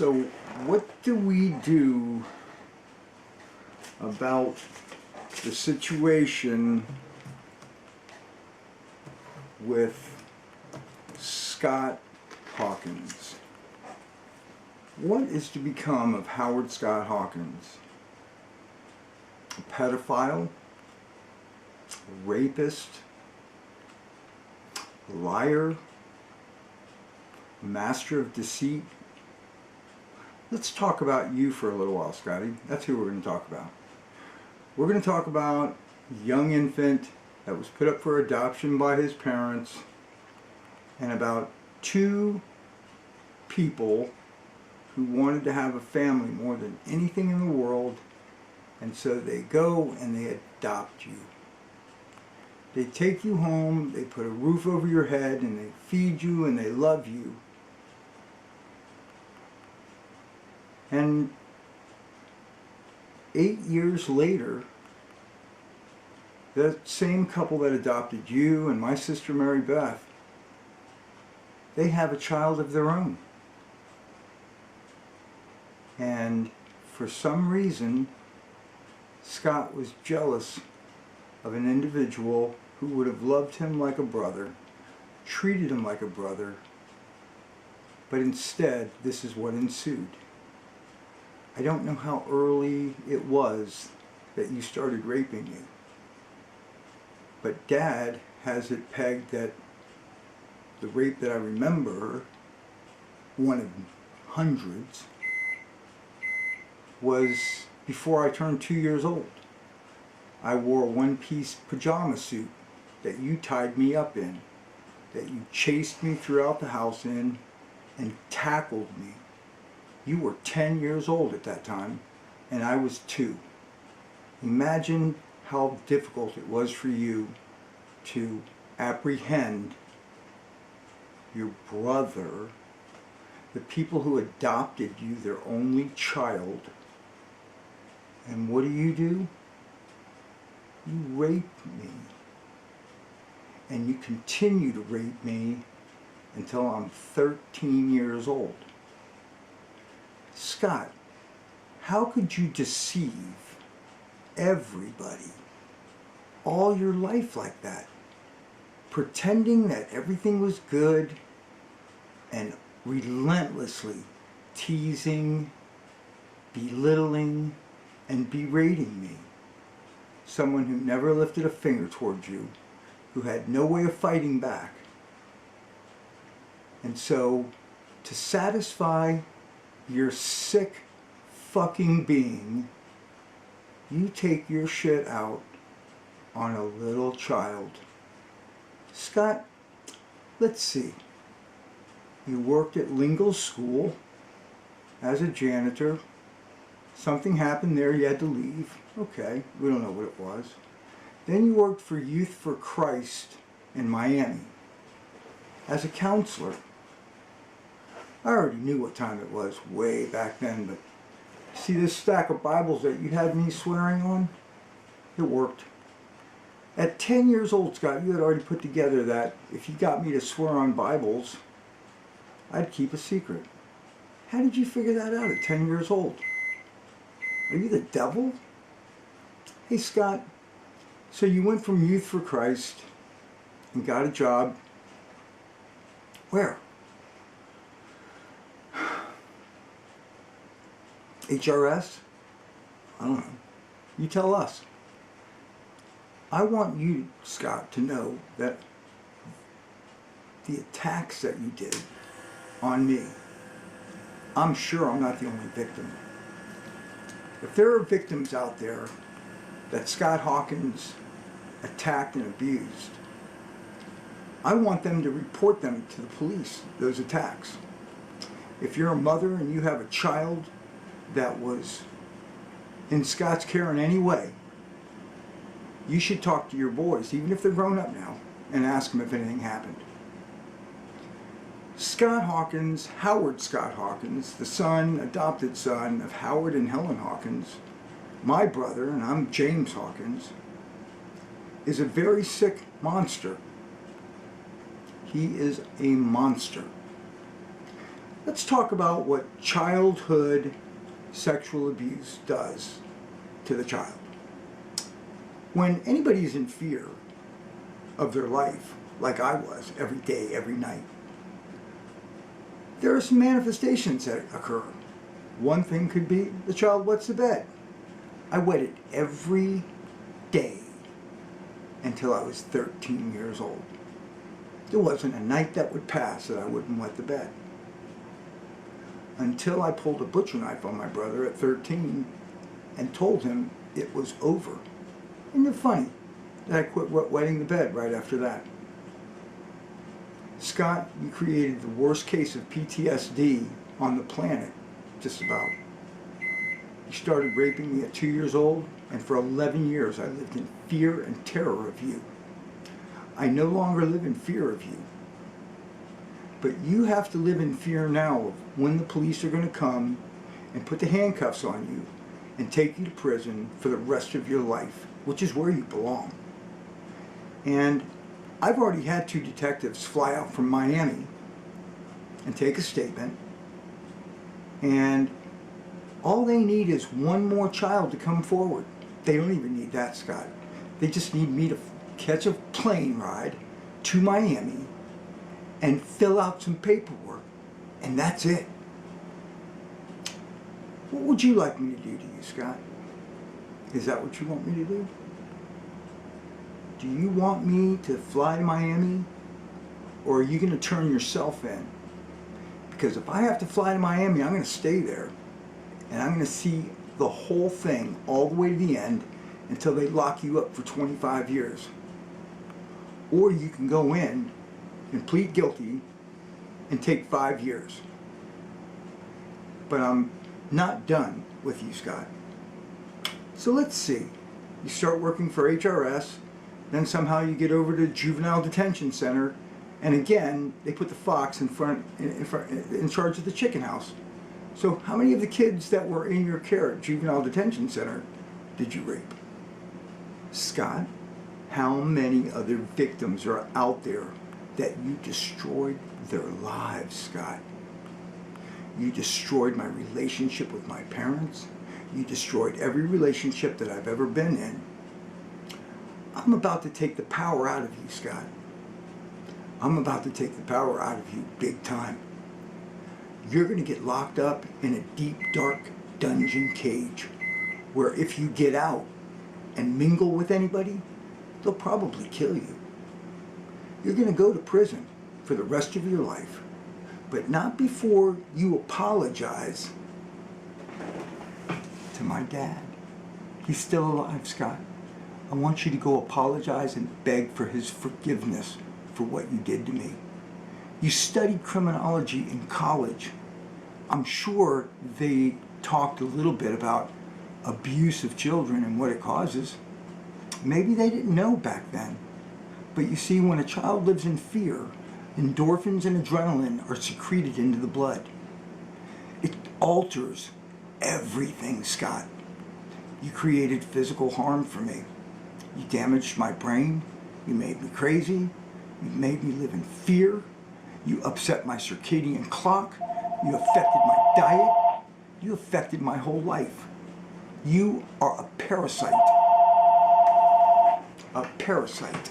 So what do we do about the situation with Scott Hawkins? What is to become of Howard Scott Hawkins? A pedophile? A rapist? A liar? A master of deceit? Let's talk about you for a little while, Scotty. That's who we're going to talk about. We're going to talk about a young infant that was put up for adoption by his parents, and about two people who wanted to have a family more than anything in the world, and so they go and they adopt you. They take you home, they put a roof over your head, and they feed you and they love you. And 8 years later, the same couple that adopted you and my sister Mary Beth, they have a child of their own. And for some reason, Scott was jealous of an individual who would have loved him like a brother, treated him like a brother, but instead, this is what ensued. I don't know how early it was that you started raping me, but Dad has it pegged that the rape that I remember, one of hundreds, was before I turned 2 years old. I wore a one-piece pajama suit that you tied me up in, that you chased me throughout the house in, and tackled me. You were 10 years old at that time, and I was 2. Imagine how difficult it was for you to apprehend your brother, the people who adopted you, their only child. And what do? You rape me. And you continue to rape me until I'm 13 years old. Scott, how could you deceive everybody all your life like that? Pretending that everything was good and relentlessly teasing, belittling, and berating me. Someone who never lifted a finger towards you, who had no way of fighting back. And so, to satisfy your sick fucking being, you take your shit out on a little child. Scott, let's see. You worked at Lingle School as a janitor. Something happened there, you had to leave. Okay, we don't know what it was. Then you worked for Youth for Christ in Miami as a counselor. I already knew what time it was way back then, but see this stack of Bibles that you had me swearing on? It worked. At 10 years old, Scott, you had already put together that if you got me to swear on Bibles, I'd keep a secret. How did you figure that out at 10 years old? Are you the devil? Hey, Scott, so you went from Youth for Christ and got a job. Where? HRS? I don't know. You tell us. I want you, Scott, to know that the attacks that you did on me, I'm sure I'm not the only victim. If there are victims out there that Scott Hawkins attacked and abused, I want them to report them to the police, those attacks. If you're a mother and you have a child that was in Scott's care in any way, you should talk to your boys, even if they're grown up now, and ask them if anything happened. Scott Hawkins, Howard Scott Hawkins, the son, adopted son of Howard and Helen Hawkins, my brother, and I'm James Hawkins, is a very sick monster. He is a monster. Let's talk about what childhood sexual abuse does to the child. When anybody's in fear of their life, like I was every day, every night, there are some manifestations that occur. One thing could be the child wets the bed. I wet it every day until I was 13 years old. There wasn't a night that would pass that I wouldn't wet the bed. Until I pulled a butcher knife on my brother at 13 and told him it was over. Isn't it funny that I quit wetting the bed right after that? Scott, you created the worst case of PTSD on the planet, just about. You started raping me at 2 years old, and for 11 years I lived in fear and terror of you. I no longer live in fear of you. But you have to live in fear now of when the police are going to come and put the handcuffs on you and take you to prison for the rest of your life, which is where you belong. And I've already had 2 detectives fly out from Miami and take a statement, and all they need is one more child to come forward. They don't even need that, Scott. They just need me to catch a plane ride to Miami and fill out some paperwork, and that's it. What would you like me to do to you, Scott? Is that what you want me to do? Do you want me to fly to Miami, or are you going to turn yourself in? Because if I have to fly to Miami, I'm going to stay there, and I'm going to see the whole thing all the way to the end until they lock you up for 25 years. Or you can go in and plead guilty and take 5 years. But I'm not done with you, Scott. So let's see. You start working for HRS, then somehow you get over to Juvenile Detention Center, and again, they put the fox in charge of the chicken house. So how many of the kids that were in your care at Juvenile Detention Center did you rape? Scott, how many other victims are out there that you destroyed their lives, Scott? You destroyed my relationship with my parents. You destroyed every relationship that I've ever been in. I'm about to take the power out of you, Scott. I'm about to take the power out of you big time. You're going to get locked up in a deep, dark dungeon cage where if you get out and mingle with anybody, they'll probably kill you. You're going to go to prison for the rest of your life, but not before you apologize to my dad. He's still alive, Scott. I want you to go apologize and beg for his forgiveness for what you did to me. You studied criminology in college. I'm sure they talked a little bit about abuse of children and what it causes. Maybe they didn't know back then. But you see, when a child lives in fear, endorphins and adrenaline are secreted into the blood. It alters everything, Scott. You created physical harm for me. You damaged my brain. You made me crazy. You made me live in fear. You upset my circadian clock. You affected my diet. You affected my whole life. You are a parasite. A parasite.